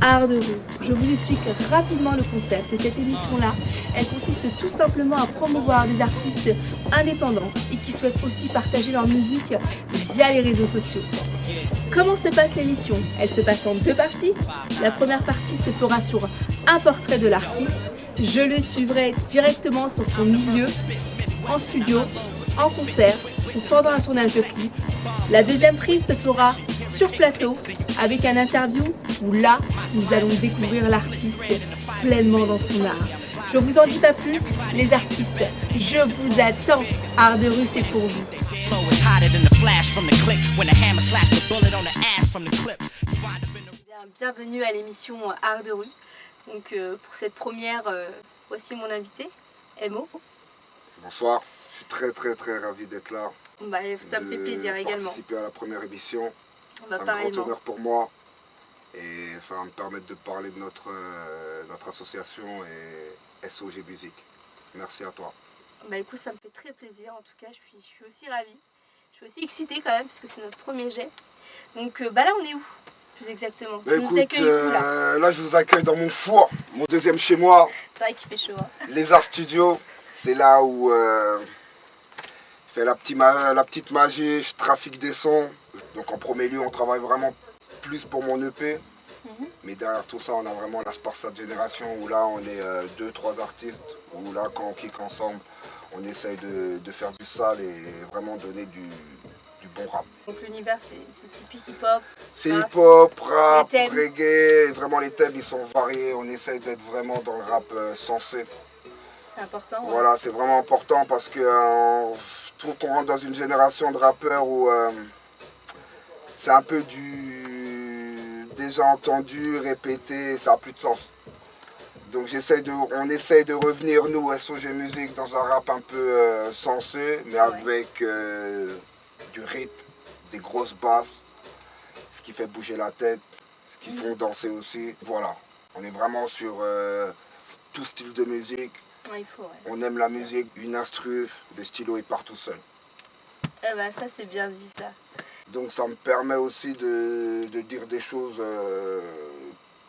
Art de rue. Je vous explique rapidement le concept de cette émission-là. Elle consiste tout simplement à promouvoir des artistes indépendants et qui souhaitent aussi partager leur musique via les réseaux sociaux. Comment se passe l'émission? Elle se passe en deux parties. La première partie se fera sur un portrait de l'artiste. Je le suivrai directement sur son milieu, en studio, en concert ou pendant un tournage de clip. La deuxième prise se fera sur plateau avec un interview où là, nous allons découvrir l'artiste pleinement dans son art. Je vous en dis pas plus, les artistes, je vous attends. Art de rue, c'est pour vous. Bienvenue à l'émission Art de rue. Donc pour cette première, voici mon invité, Emo. Bonsoir, je suis très ravi d'être là. Bah, ça me fait plaisir également. Participer à la première émission, c'est un pareillement. grand honneur pour moi. Et ça va me permettre de parler de notre association et SOG Musique. Merci à toi. Bah écoute, ça me fait très plaisir, en tout cas, je suis aussi ravie. Je suis aussi excitée quand même, parce que c'est notre premier jet. Donc bah là, on est où, plus exactement? Bah, écoute, là, je vous accueille dans mon four, mon deuxième chez moi. C'est vrai qu'il fait chaud. Hein. Les Arts Studios, c'est là où je fais la petite magie, je trafique des sons. Donc en premier lieu, on travaille vraiment plus pour mon EP. Mais derrière tout ça, on a vraiment la Sparsat Génération où là, on est 2-3 artistes. Où là, quand on kick ensemble, on essaye de faire du sale et vraiment donner du bon rap. Donc l'univers, c'est typique hip-hop. C'est hip-hop, rap, reggae. Vraiment, les thèmes, ils sont variés. On essaye d'être vraiment dans le rap sensé. C'est important. Ouais. Voilà, c'est vraiment important parce que je trouve qu'on rentre dans une génération de rappeurs où c'est un peu du déjà entendu, répété, ça n'a plus de sens. Donc on essaye de revenir, nous, SOG Musique, dans un rap un peu sensé, mais avec du rythme, des grosses basses, ce qui fait bouger la tête, ce qui font danser aussi. Voilà, on est vraiment sur tout style de musique. Ouais, il faut, ouais. On aime la musique, une instru, le stylo il part tout seul. Eh ben, ça c'est bien dit ça. Donc ça me permet aussi de dire des choses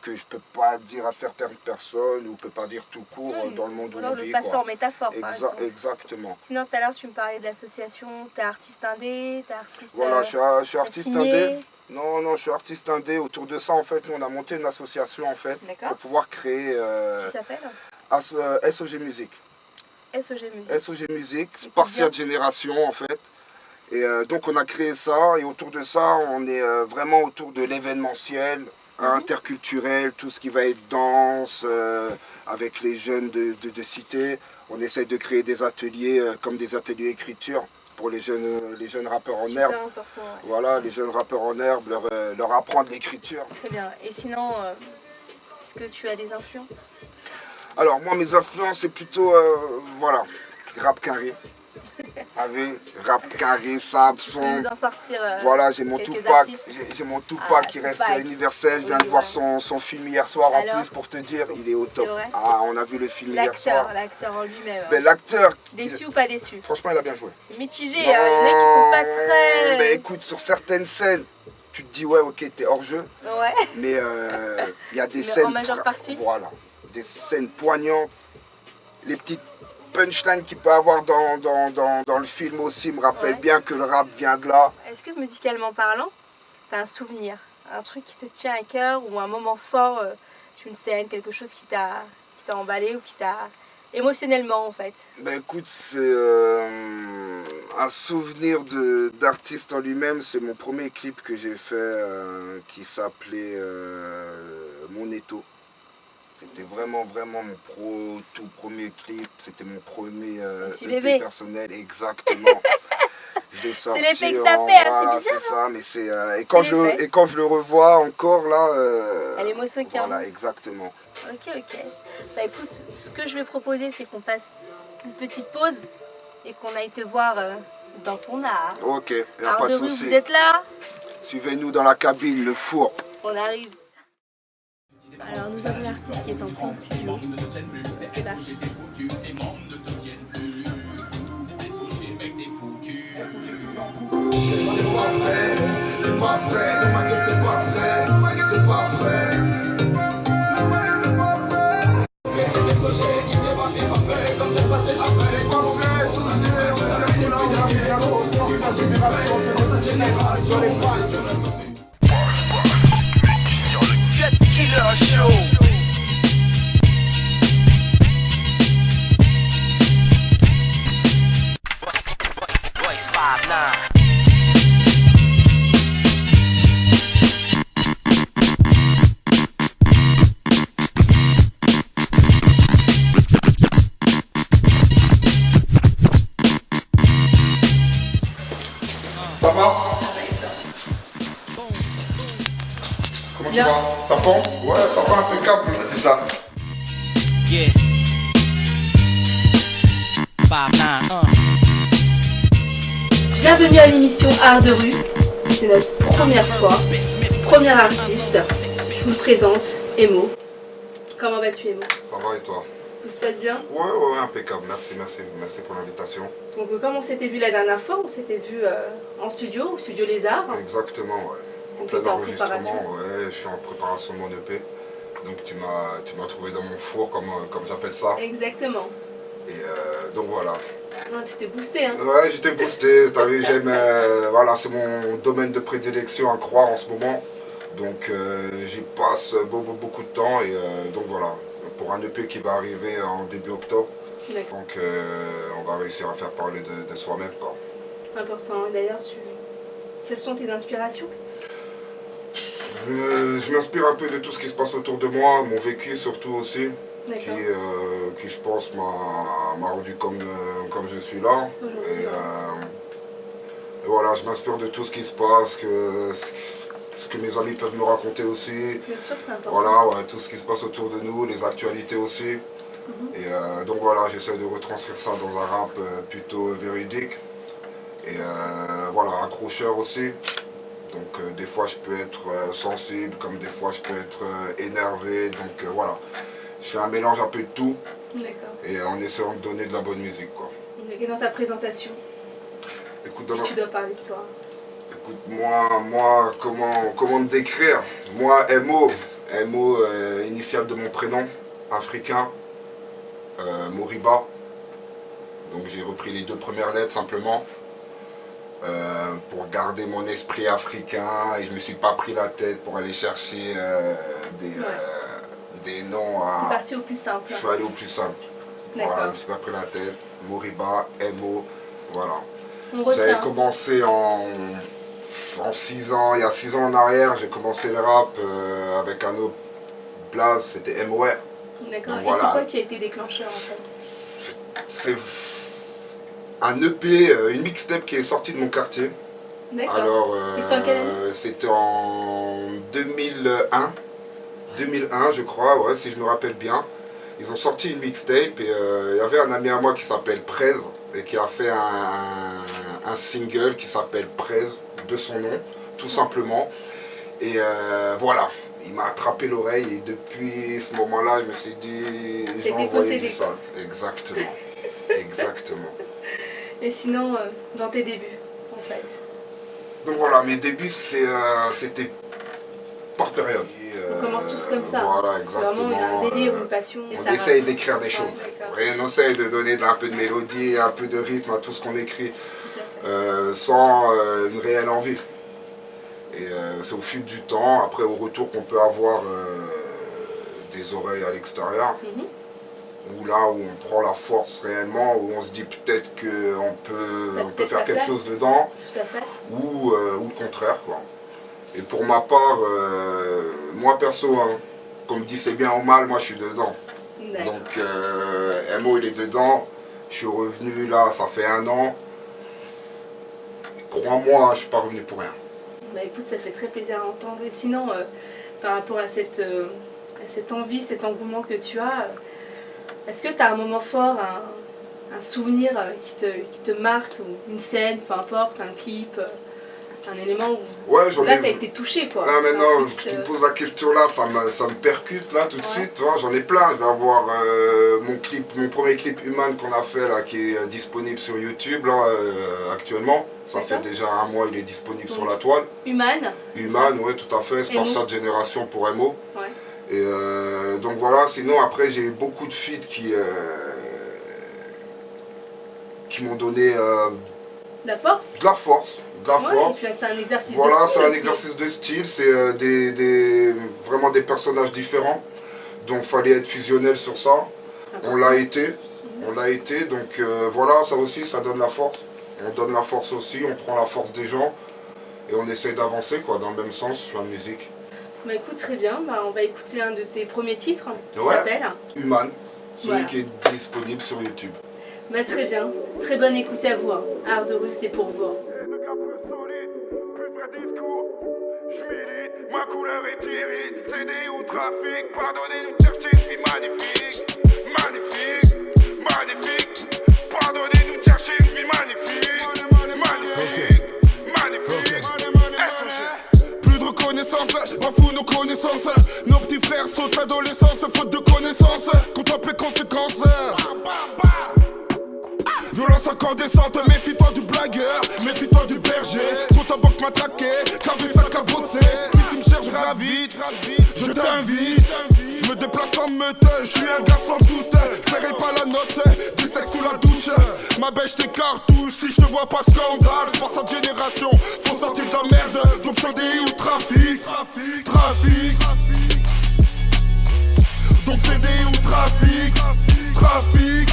que je peux pas dire à certaines personnes ou peut pas dire tout court dans le monde où on vit. Le passer en métaphore, exactement. Sinon tout à l'heure tu me parlais de l'association, t'es artiste indé, t'es artiste... Voilà, je suis artiste indé. Non, je suis artiste indé. Autour de ça, en fait, nous, on a monté une association en fait pour pouvoir créer... Qui s'appelle SOG Musique. SOG Musique. SOG Musique, Sparsat Génération en fait. Et donc on a créé ça et autour de ça, on est vraiment autour de l'événementiel, interculturel, tout ce qui va être danse, avec les jeunes de cité. On essaie de créer des ateliers comme des ateliers écriture pour les jeunes rappeurs en herbe. Super important. Ouais. Voilà, les jeunes rappeurs en herbe, leur apprendre l'écriture. Très bien. Et sinon, est-ce que tu as des influences? Alors moi mes influences c'est plutôt voilà, rap carré. Rap carré, sable, son. Tu peux nous en sortir voilà, j'ai mon Tupac, qui reste universel. Je viens de voir son film hier soir. Alors, en plus pour te dire, il est au top. Ah, on a vu le film hier soir. L'acteur en lui-même. Ben, l'acteur. Déçu ou pas déçu? Franchement, il a bien joué. C'est mitigé, les mecs ils sont pas très... Ben écoute, sur certaines scènes, tu te dis ouais ok t'es hors jeu. Ouais. Mais il y a des scènes... En majeure partie. Voilà. Des scènes poignantes. Les petites punchlines qu'il peut avoir dans le film aussi me rappellent bien que le rap vient de là. Est-ce que musicalement parlant, t'as un souvenir, un truc qui te tient à cœur ou un moment fort d'une scène, quelque chose qui t'a emballé ou qui t'a... émotionnellement en fait? Ben écoute, c'est un souvenir d'artiste en lui-même. C'est mon premier clip que j'ai fait qui s'appelait Mon Étau. C'était vraiment mon tout premier clip. C'était mon premier EP personnel, exactement. Je l'ai sorti. C'est l'effet que ça fait, voilà, c'est bizarre. C'est ça, mais c'est et quand je le revois encore là. L'émotion qui remonte. Voilà, exactement. Ok. Bah écoute, ce que je vais proposer, c'est qu'on fasse une petite pause et qu'on aille te voir dans ton art. Ok, y a pas de souci. Vous êtes là? Suivez-nous dans la cabine, le four. On arrive. Alors nous avons l'artiste qui est en plein studio. C'est parti. T'es pas prêt, t'es pas prêt, t'es pas prêt. Sur le Cut Killer Show. Royce 5'9". Ça va? Comment tu vas? T'as faim? Ouais, ça va, impeccable. C'est ça. Yeah. 5'9", Bienvenue à l'émission Art de rue. C'est notre première fois, première artiste. Je vous le présente, Emo. Comment vas-tu, Emo? Ça va et toi? Tout se passe bien? Ouais, impeccable. Merci pour l'invitation. Donc comme on s'était vu la dernière fois, on s'était vu en studio, au studio Lézard. Exactement, ouais. En Donc, plein t'étais en enregistrement, préparation. ouais, je suis en préparation de mon EP. Donc tu m'as trouvé dans mon four, comme j'appelle ça. Exactement. Et donc voilà. Non, t'étais boosté, hein? Ouais, j'étais boosté, t'as vu, j'aime, voilà, c'est mon domaine de prédilection à croire en ce moment. Donc j'y passe beaucoup de temps et donc voilà, pour un EP qui va arriver en début octobre. D'accord. Donc on va réussir à faire parler de soi-même, quoi. Important. Et d'ailleurs, quelles sont tes inspirations? Je m'inspire un peu de tout ce qui se passe autour de moi, mon vécu surtout aussi, D'accord. qui je pense m'a rendu comme je suis là. Aujourd'hui, Et voilà, je m'inspire de tout ce qui se passe, ce que mes amis peuvent me raconter aussi. Bien sûr, c'est important. Voilà, ouais, tout ce qui se passe autour de nous, les actualités aussi. Et donc voilà, j'essaie de retranscrire ça dans un rap plutôt véridique. Et voilà, accrocheur aussi. Donc des fois je peux être sensible, comme des fois je peux être énervé. Donc voilà, je fais un mélange un peu de tout. D'accord. Et en essayant de donner de la bonne musique, quoi. Et dans ta présentation, Écoute, si tu dois parler de toi. écoute, moi comment me décrire? Moi, MO, initial de mon prénom, africain, Moriba. Donc j'ai repris les 2 premières lettres simplement. Pour garder mon esprit africain, et je me suis pas pris la tête pour aller chercher des noms T'es à... parti au plus simple. Je suis allé au plus simple. Voilà, D'accord. je me suis pas pris la tête. Moriba, MO, voilà. On J'avais retient. commencé en 6 ans, il y a 6 ans en arrière, j'ai commencé le rap avec un autre blaze, c'était MOR. D'accord. Donc Et voilà. c'est quoi qui a été déclencheur en fait? C'est un EP, une mixtape qui est sortie de mon quartier. D'accord. Alors, Et c'était en quelle année? c'était en 2001. 2001, je crois, ouais, si je me rappelle bien. Ils ont sorti une mixtape et il y avait un ami à moi qui s'appelle Prez et qui a fait un single qui s'appelle Prez, de son nom, tout simplement. Et voilà, il m'a attrapé l'oreille et depuis ce moment-là, je me suis dit, je vais T'étais envoyer possédé, du sale. Exactement, exactement. Et sinon, dans tes débuts, en fait. Donc voilà, mes débuts, c'était par période. On commence tous comme ça. Voilà, C'est vraiment exactement. un délire, une passion. Et On ça essaye va. d'écrire des choses. D'accord. Et on essaye de donner un peu de mélodie, un peu de rythme à tout ce qu'on écrit, Tout à fait. sans une réelle envie. Et c'est au fil du temps, après au retour qu'on peut avoir des oreilles à l'extérieur, où là où on prend la force réellement, où on se dit peut-être qu'on peut faire quelque chose dedans, Tout à fait. ou le contraire, quoi. Et pour ma part, moi perso, hein, comme dit c'est bien ou mal, moi je suis dedans. D'accord. Donc MO il est dedans, je suis revenu là, ça fait 1 an. Crois-moi, hein, je suis pas revenu pour rien. Bah écoute, ça fait très plaisir à entendre. Et sinon, par rapport à cette envie, cet engouement que tu as, est-ce que tu as un moment fort, un souvenir qui te marque, ou une scène, peu importe, un clip, un élément où Ouais, j'en là ai... tu as été touché quoi? Là maintenant, Ensuite, tu me poses la question là, ça me percute là tout de suite, tu vois, j'en ai plein. Je vais avoir mon premier clip Human qu'on a fait là, qui est disponible sur YouTube là, actuellement. Ça fait déjà 1 mois, il est disponible sur la toile. Human. Human, oui, tout à fait, Spatial Génération pour MO. Ouais. Et donc voilà, sinon après j'ai eu beaucoup de feats qui m'ont donné De la force. De la force. De la Ouais, force. et puis c'est un exercice de Voilà, style c'est un aussi. exercice de style, c'est vraiment des personnages différents. Donc il fallait être fusionnel sur ça. On l'a été. Donc voilà, ça aussi, ça donne la force. On donne la force aussi, on prend la force des gens et on essaye d'avancer quoi, dans le même sens, la musique. Bah écoute, très bien, bah, on va écouter un de tes premiers titres qui Ouais. s'appelle. Human, celui Voilà. qui est disponible sur YouTube. Bah très bien, très bonne écoute à vous. Hein. Art de rue, c'est pour vous. Hein. Ma couleur est irrite, CD ou trafic, pardonnez-nous de chercher une vie magnifique, magnifique, magnifique, pardonnez-nous de chercher une vie magnifique, magnifique, magnifique, SOG. Plus de reconnaissance, m'en fous nos connaissances, nos petits frères sautent l'adolescence, faute de connaissances, contemple les conséquences. Violence incandescente, méfie-toi du blagueur, méfie-toi du berger. Quand ta banque m'a traqué, cabessa cabossé. Si tu me cherches, ravite, je t'invite. Je me déplace en meute, je suis un gars sans doute. J'paierai pas la note, du sexe sous la douche. Ma bêche tes cartouches, si je te vois pas scandale. J'pense à génération, faut sortir de la merde. Donc sur des ou trafic, trafic. Donc c'est des ou trafic, trafic.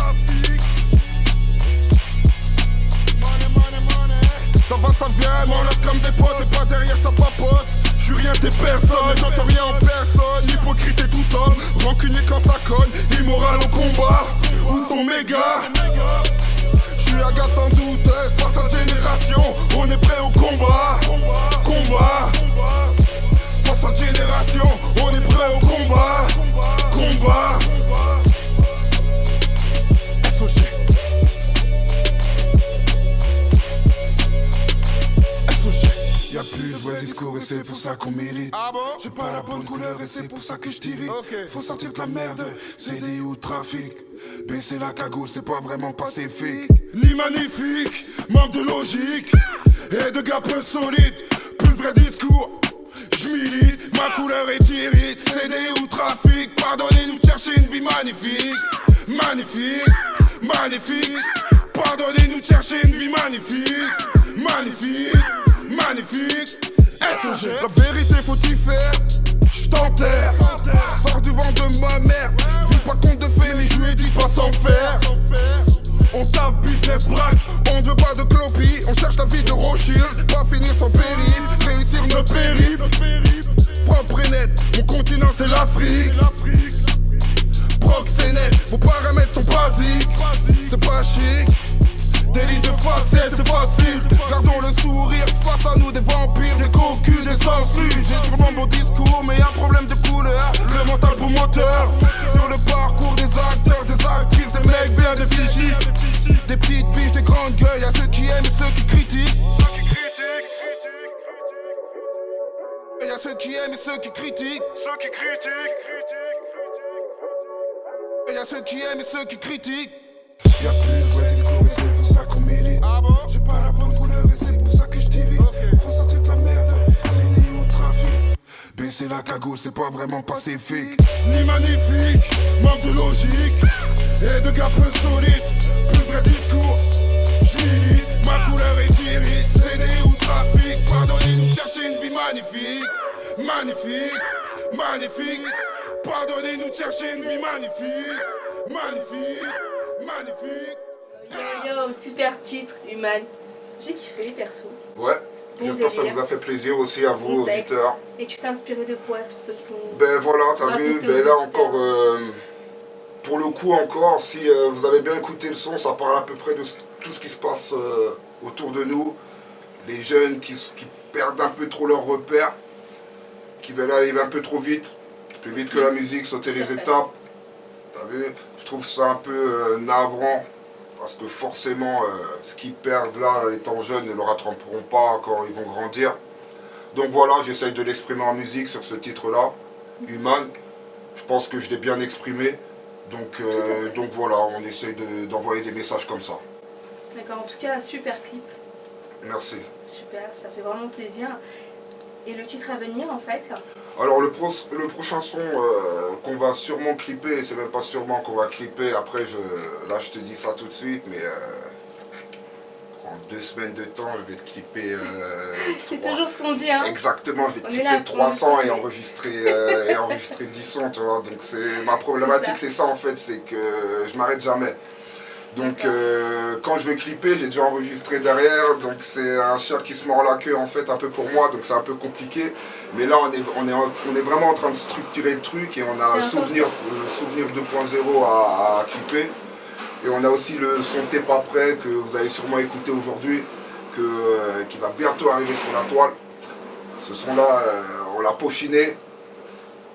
Ça va, ça vient, mais on laisse comme des potes et pas derrière sa papote. J'suis rien des personnes, mais j'entends rien en personne. Hypocrite et tout homme, rancunier quand ça cogne. Immoral au combat, où sont mes gars? J'suis un gars sans doute, c'est pas sa génération. On est prêt au combat, combat. C'est pas sa génération, on est prêt au combat, combat. SOG. Y'a plus de vrai discours et c'est pour ça qu'on milite. J'ai pas la bonne couleur et c'est pour ça que je t'irrite. Faut sortir de la merde, CD ou trafic. Baisser la cagoule, c'est pas vraiment pacifique. Ni magnifique, manque de logique. Et de gars peu solides, plus de vrai discours. J'milite, ma couleur est irrite. CD ou trafic, pardonnez-nous de chercher une vie magnifique. Magnifique, magnifique. Pardonnez-nous de chercher une vie magnifique. Magnifique. Magnifique, SOG. La vérité faut y faire, j't'enterre. Sors du vent de ma mère, vis pas compte de fait, mais je lui ai dit pas sans faire. On tape business braque, on ne veut pas de clopie. On cherche la vie de Rothschild, pas finir son périple. Réussir nos périples, propre et net, mon continent c'est l'Afrique. Proxénète, faut pas remettre son basique, c'est pas chic. Délit de faciès, c'est facile. Gardons le sourire face à nous, des vampires, des cocus, des sangsues. J'ai sûrement bon discours, mais y'a un problème de couleur. Le mental pour moteur. Sur le parcours des acteurs, des actrices, des mecs bien des vigiles. Des petites biches, des grandes gueules. Y'a ceux qui aiment et ceux qui critiquent. Et y'a ceux qui aiment et ceux qui critiquent. Et y'a ceux qui aiment et ceux qui critiquent. Y'a plus de vrai discours et c'est pour ça qu'on milite. J'ai pas la bonne couleur et c'est pour ça que je t'irrite. Faut sortir de la merde, c'est lié au trafic. Baisser la cagoule, c'est pas vraiment pacifique. Ni magnifique, manque de logique. Et de gars peu solides, plus vrai discours. J'milite, ma couleur est irrite. CD ou trafic, pardonnez-nous de chercher une vie magnifique. Magnifique, magnifique. Pardonnez-nous de chercher une vie magnifique. Magnifique. Magnifique. Yo, super titre, Human. J'ai kiffé, perso. Ouais, Bon j'espère que ça délire. vous a fait plaisir aussi à vous, Bon texte. auditeurs. Et tu t'es inspiré de quoi sur ce son? Ben voilà, t'as vu, Raconter ben aux là auditeurs. encore, pour le coup encore, si vous avez bien écouté le son, ça parle à peu près de tout ce qui se passe autour de nous. Les jeunes qui perdent un peu trop leurs repères, qui veulent aller un peu trop vite, plus vite que la musique, sauter les étapes. T'as vu, je trouve ça un peu navrant, parce que forcément, ce qu'ils perdent là, étant jeunes, ne le rattraperont pas quand ils vont grandir. Donc voilà, j'essaye de l'exprimer en musique sur ce titre-là, Human. Je pense que je l'ai bien exprimé. Donc voilà, on essaye d'envoyer des messages comme ça. D'accord, en tout cas, super clip. Merci. Super, ça fait vraiment plaisir. Et le titre à venir, en fait? Alors le prochain son qu'on va sûrement clipper, c'est même pas sûrement qu'on va clipper, après là je te dis ça tout de suite, mais En 2 semaines de temps, je vais te clipper. C'est toujours ce qu'on dit, hein. Exactement, je vais te On est là clipper pour 300 nous et enregistrer 10 sons, tu vois. Donc ma problématique, c'est ça en fait, c'est que je m'arrête jamais. Donc quand je vais clipper, j'ai déjà enregistré derrière, donc c'est un chien qui se mord la queue en fait un peu pour moi, donc c'est un peu compliqué. Mais là on est vraiment en train de structurer le truc et on a un souvenir 2.0 à clipper. Et on a aussi le son T'es pas prêt que vous avez sûrement écouté aujourd'hui, qui va bientôt arriver sur la toile. Ce son-là, on l'a peaufiné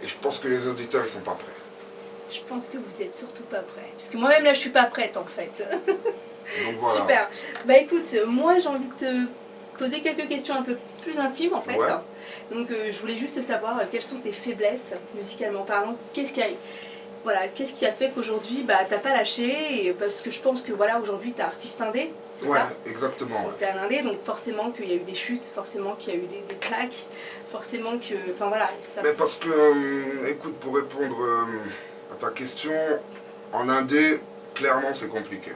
et je pense que les auditeurs ils sont pas prêts. Je pense que vous êtes surtout pas prêts. Parce que moi-même là je suis pas prête en fait. Donc, voilà. Super. Bah écoute, moi j'ai envie de te poser quelques questions un peu plus intimes en fait. Ouais. Donc je voulais juste savoir quelles sont tes faiblesses musicalement parlant. Qu'est-ce qui a fait qu'aujourd'hui bah, t'as pas lâché et parce que je pense que voilà aujourd'hui t'es artiste indé, c'est Ouais, ça? exactement. Ouais. T'es un indé, donc forcément qu'il y a eu des chutes, forcément qu'il y a eu des claques, forcément que... Enfin voilà. Ça... Mais parce que, écoute, pour répondre à ta question, en indé, clairement c'est compliqué.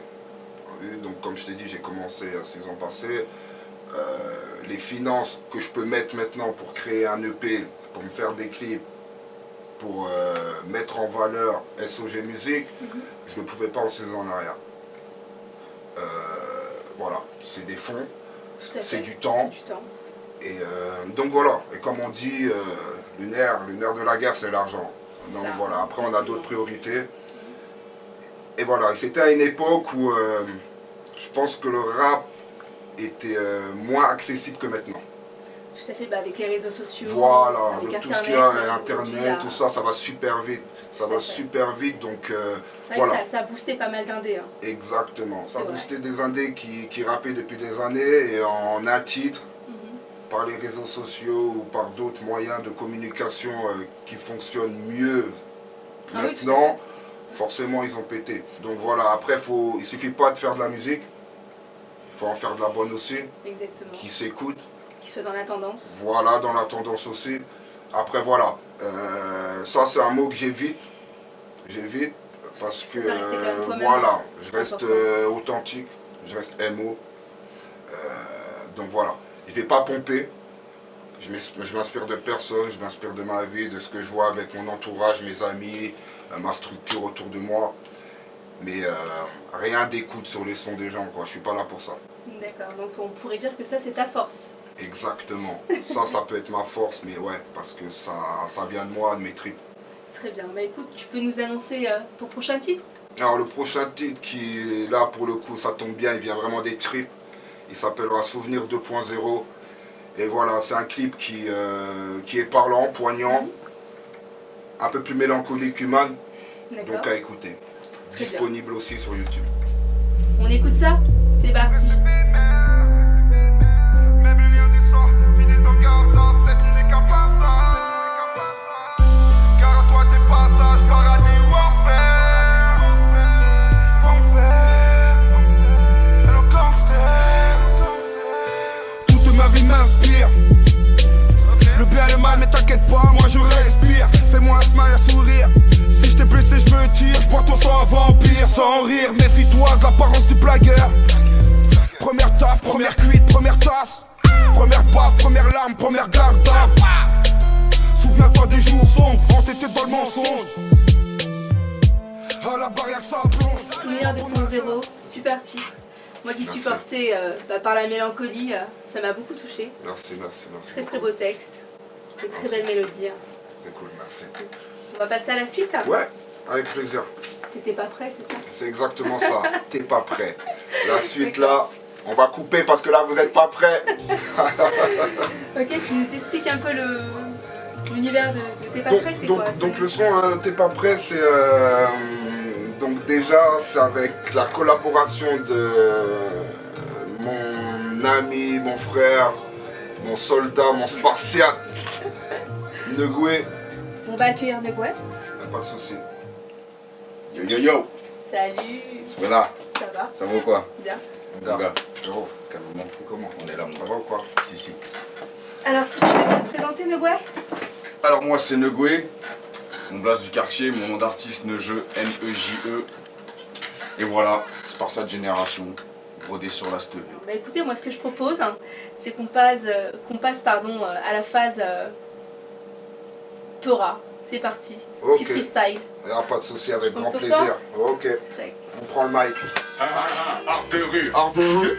Donc comme je t'ai dit, j'ai commencé à 6 ans passés. Les finances que je peux mettre maintenant pour créer un EP, pour me faire des clips, pour mettre en valeur SOG Music, je ne pouvais pas en 6 ans en arrière. Voilà, c'est des fonds, c'est du temps. Et donc voilà, et comme on dit, le nerf de la guerre c'est l'argent. Donc voilà, après on a d'autres priorités. Et voilà, et c'était à une époque où je pense que le rap était moins accessible que maintenant. Tout à fait, bah avec les réseaux sociaux. Voilà, avec donc Internet, tout ce qu'il y a, Internet, tout ça, ça va super vite. Ça va super vite, donc c'est vrai voilà. que ça a boosté pas mal d'indés. Hein. Exactement, ça a boosté des indés qui rappaient depuis des années et en un titre, par les réseaux sociaux ou par d'autres moyens de communication qui fonctionnent mieux maintenant, forcément ils ont pété. Donc voilà, après il ne suffit pas de faire de la musique, il faut en faire de la bonne aussi, qui s'écoute. Qui soit dans la tendance. Voilà, dans la tendance aussi. Après voilà, ça c'est un mot que j'évite parce que voilà, je reste authentique, je reste MO. Donc voilà, je ne vais pas pomper, je m'inspire de personne, je m'inspire de ma vie, de ce que je vois avec mon entourage, mes amis, ma structure autour de moi. Mais rien d'écoute sur les sons des gens, quoi. Je suis pas là pour ça. D'accord, donc on pourrait dire que ça c'est ta force. Exactement, ça peut être ma force, mais ouais, parce que ça vient de moi, de mes tripes. Très bien, bah écoute, tu peux nous annoncer ton prochain titre? Alors le prochain titre qui est là pour le coup, ça tombe bien, il vient vraiment des tripes. Il s'appellera Souvenir 2.0. Et voilà, c'est un clip qui est parlant, poignant, un peu plus mélancolique qu'humain, donc à écouter. Très disponible bien. Aussi sur YouTube. On écoute ça? C'est parti. Le bien et le mal, mais t'inquiète pas, moi je respire. Fais-moi un smile, un sourire. Si je t'ai blessé, je me tire. Je bois ton sang un vampire, sans rire. Méfie-toi de l'apparence du blagueur. Première taf, première cuite, première tasse. Première baffe, première larme, première garde d'af. Souviens-toi des jours sombres, quand t'étais dans le mensonge. À la barrière ça plonge. Souvenir 2.0, super titre. Moi qui suis portée par la mélancolie, ça m'a beaucoup touchée. Merci. Très beau texte, de très belle mélodie. C'est cool, merci. On va passer à la suite. Ouais, avec plaisir. C'était pas prêt, c'est ça? C'est exactement ça, t'es pas prêt. La suite là, on va couper parce que là vous êtes pas prêt. Ok, tu nous expliques un peu l'univers de T'es pas prêt, c'est quoi? Donc le son T'es pas prêt, c'est... donc déjà, c'est avec la collaboration de mon ami, mon frère, mon soldat, mon spartiate, Negoué. On va accueillir Negoué. Pas de soucis. Yo yo yo. Salut. C'est là. Ça va? Ça va ou quoi? Bien. Mon gars. Frérot, Calmement. comment? On est là, mon Ça gars. va ou quoi? Si. Alors si tu veux bien te présenter Negoué? Alors moi c'est Negoué. Mon blase du quartier, mon nom d'artiste Neuje, N-E-J-E. Et voilà, c'est par cette génération. rodé sur la stevie. Bah écoutez, moi ce que je propose, hein, c'est qu'on passe, à la phase Peura. C'est parti, petit Ok. freestyle. Y'a pas de souci, avec grand sur plaisir. Ok, Check. on prend le mic. Art de rue,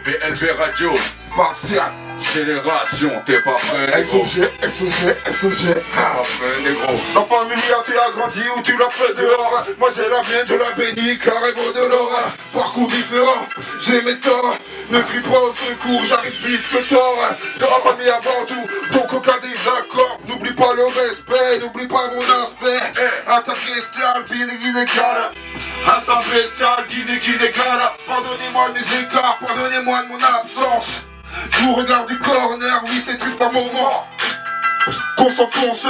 PLV Radio, Martial, génération, t'es pas prêt, négro. SOG. Pas prêt, négro. La famille, tu as grandi ou tu l'as fait dehors. Moi j'ai la mienne, je la bénis, carrément de l'or. Parcours différent, j'ai mes torts. Ne crie pas au secours, j'arrive vite que tort. De la famille avant tout, donc aucun désaccord. N'oublie pas le respect, n'oublie pas mon aspect. Attaque bestiale, dîner inégal. Instant bestial, dîner inégal. Pardonnez-moi de mes écarts, pardonnez-moi de mon absence. Je vous regarde du corner, oui c'est triste par moment. Qu'on s'enfonce.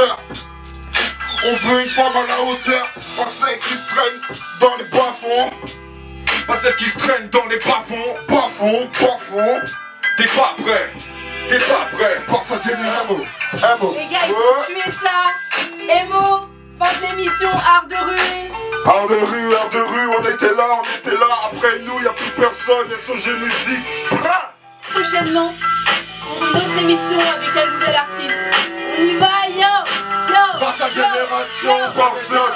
On veut une femme à la hauteur, pas celle qui se traîne dans les bas-fonds. Pas celle qui se traîne dans les bas-fonds. Bas-fonds. T'es pas prêt, t'es pas prêt. Pour ça, j'ai un mot. Les gars, ils ont tué ça. Emo, fin de l'émission Art de rue. Art de rue, on était là. Après nous, y'a plus personne, SOG musique. Prochainement, pour une autre émission avec un nouvel artiste. On y va, yo. Face à génération, Sponsor.